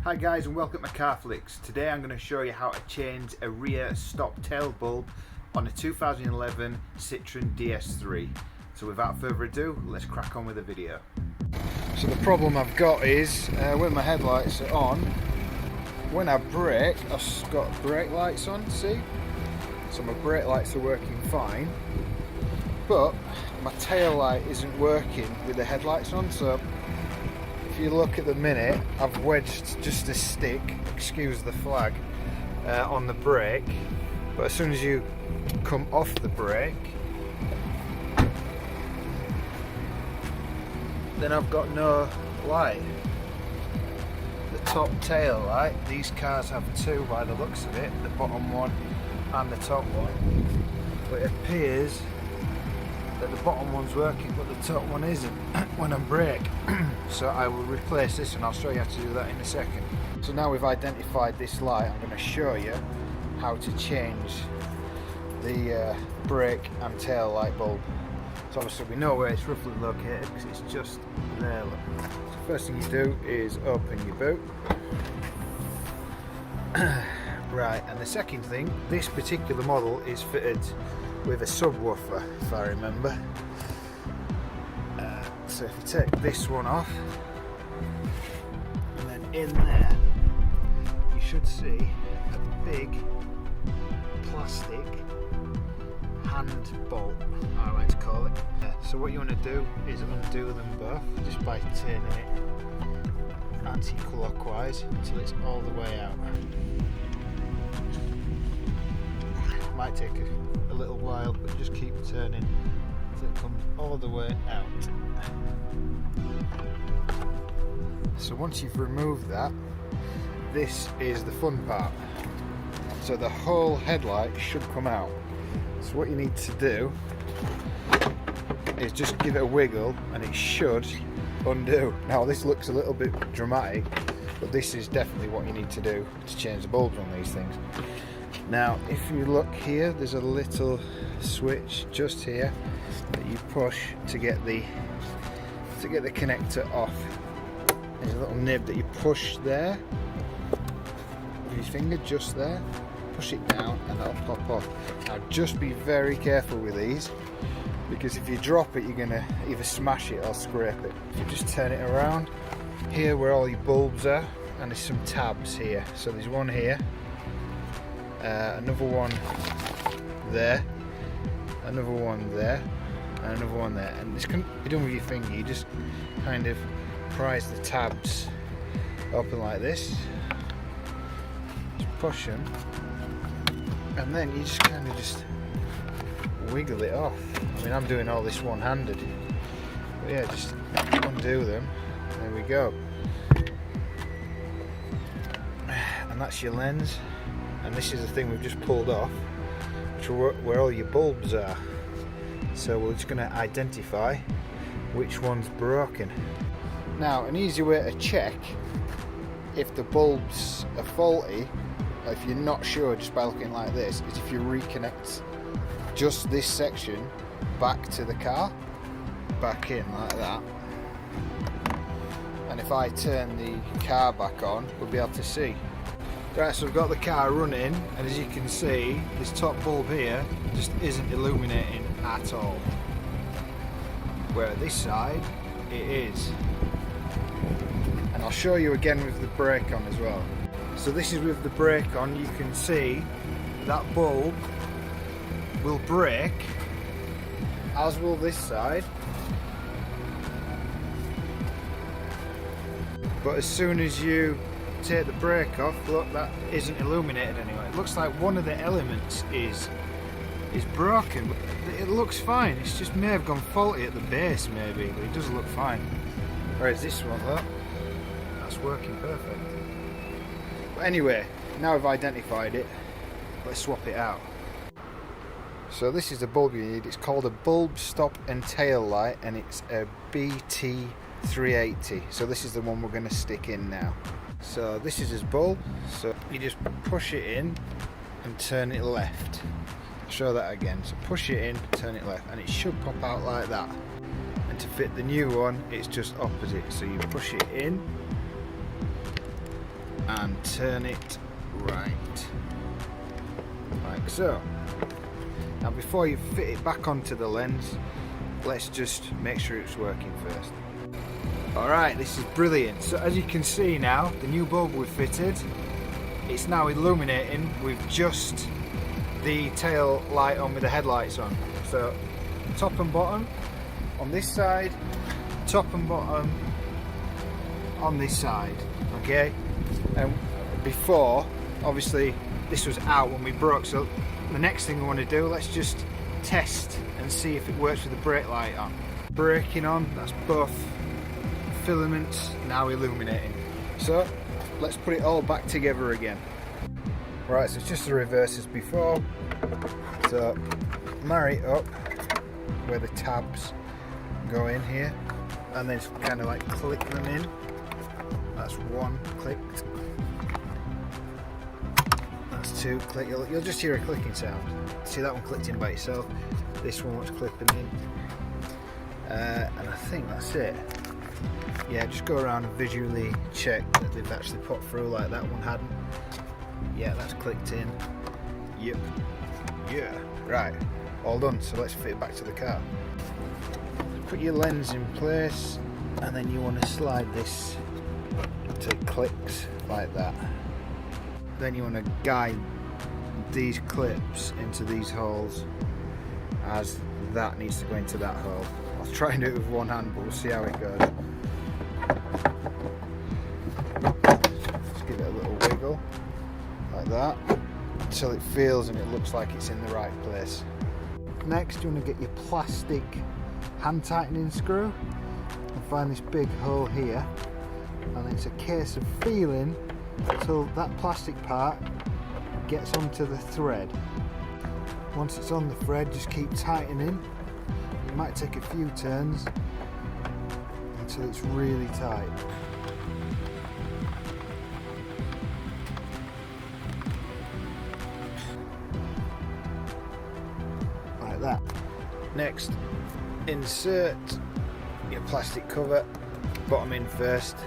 Hi guys, and welcome to CarFlix. Today I'm going to show you how to change a rear stop tail bulb on a 2011 Citroen DS3. So without further ado, let's crack on with the video. So the problem I've got is when my headlights are on, when I brake, I've got brake lights on, see? So my brake lights are working fine, but my tail light isn't working with the headlights on. So if you look at the minute, I've wedged just a stick, excuse the flag, on the brake, but as soon as you come off the brake, then I've got no light. The top tail light, these cars have two by the looks of it, the bottom one and the top one, but it appears that the bottom one's working but the top one isn't when I brake. So I will replace this and I'll show you how to do that in a second. So now we've identified this light, I'm going to show you how to change the brake and tail light bulb. So obviously we know where it's roughly located because it's just there. Look. So first thing you do is open your boot. Right, and the second thing, this particular model is fitted with a subwoofer, if I remember. So if you take this one off, and then in there, you should see a big plastic hand bolt, I like to call it. So what you want to do is undo them both just by turning it anti-clockwise until it's all the way out. Might take a little while, but just keep turning until it comes all the way out. So once you've removed that, this is the fun part. So the whole headlight should come out. So what you need to do is just give it a wiggle and it should undo. Now this looks a little bit dramatic, but this is definitely what you need to do to change the bulbs on these things. Now if you look here, there's a little switch just here that you push to get the connector off. There's a little nib that you push there with your finger, just there. Push it down and that'll pop off. Now just be very careful with these, because if you drop it you're going to either smash it or scrape it. If you just turn it around, here where all your bulbs are, and there's some tabs here. So there's one here, another one there, another one there, and another one there. And this can be done with your finger. You just kind of prise the tabs open like this, just push them, and then you just kind of just wiggle it off. I mean, I'm doing all this one-handed, but yeah, just undo them. There we go. And that's your lens, and this is the thing we've just pulled off, which is where all your bulbs are. So we're just going to identify which one's broken. Now, an easy way to check if the bulbs are faulty, if you're not sure just by looking like this, is if you reconnect just this section back to the car, back in like that. And if I turn the car back on, we'll be able to see. Right, so we've got the car running, and as you can see, this top bulb here just isn't illuminating at all. Where this side, it is. And I'll show you again with the brake on as well. So this is with the brake on. You can see that bulb will brake, as will this side. But as soon as you take the brake off, look, that isn't illuminated anyway. It looks like one of the elements is broken, but it looks fine. It's just may have gone faulty at the base maybe, but it does look fine. Whereas this one, look, that's working perfect. But anyway, now we've identified it, let's swap it out. So this is the bulb you need. It's called a bulb stop and tail light, and it's a BT380. So this is the one we're going to stick in now. So this is his bulb, so you just push it in and turn it left. I'll show that again. So push it in, turn it left, and it should pop out like that. And to fit the new one, it's just opposite. So you push it in and turn it right, like so. Now before you fit it back onto the lens, let's just make sure it's working first. Alright, this is brilliant. So as you can see now, the new bulb we've fitted, it's now illuminating with just the tail light on with the headlights on. So top and bottom on this side, top and bottom on this side, okay? And before, obviously this was out when we broke, so the next thing we want to do, let's just test and see if it works with the brake light on. Braking on, that's both filaments now illuminating. So let's put it all back together again. Right, so it's just the reverse as before. So marry it up where the tabs go in here, and then kind of like click them in. That's one clicked. That's two click. You'll just hear a clicking sound. See, that one clicked in by itself. This one was clipping in. And I think that's it. Yeah, just go around and visually check that they've actually put through, like that one hadn't. Yeah, that's clicked in. Yep. Yeah. Right. All done. So let's fit it back to the car. Put your lens in place, and then you want to slide this until it clicks like that. Then you want to guide these clips into these holes, as that needs to go into that hole. I'll try and do it with one hand, but we'll see how it goes. Just give it a little wiggle like that until it feels and it looks like it's in the right place. Next, you want to get your plastic hand tightening screw and find this big hole here, and it's a case of feeling until that plastic part gets onto the thread. Once it's on the thread, just keep tightening. It might take a few turns until it's really tight. Like that. Next, insert your plastic cover, bottom in first,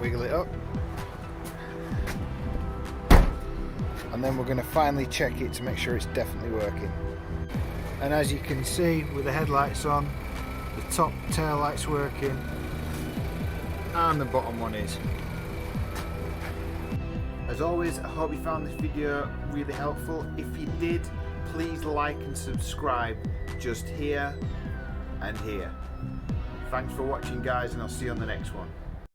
wiggle it up, and then we're going to finally check it to make sure it's definitely working. And as you can see, with the headlights on, the top tail light's working and the bottom one is. As always, I hope you found this video really helpful. If you did, please like and subscribe just here and here. Thanks for watching, guys, and I'll see you on the next one.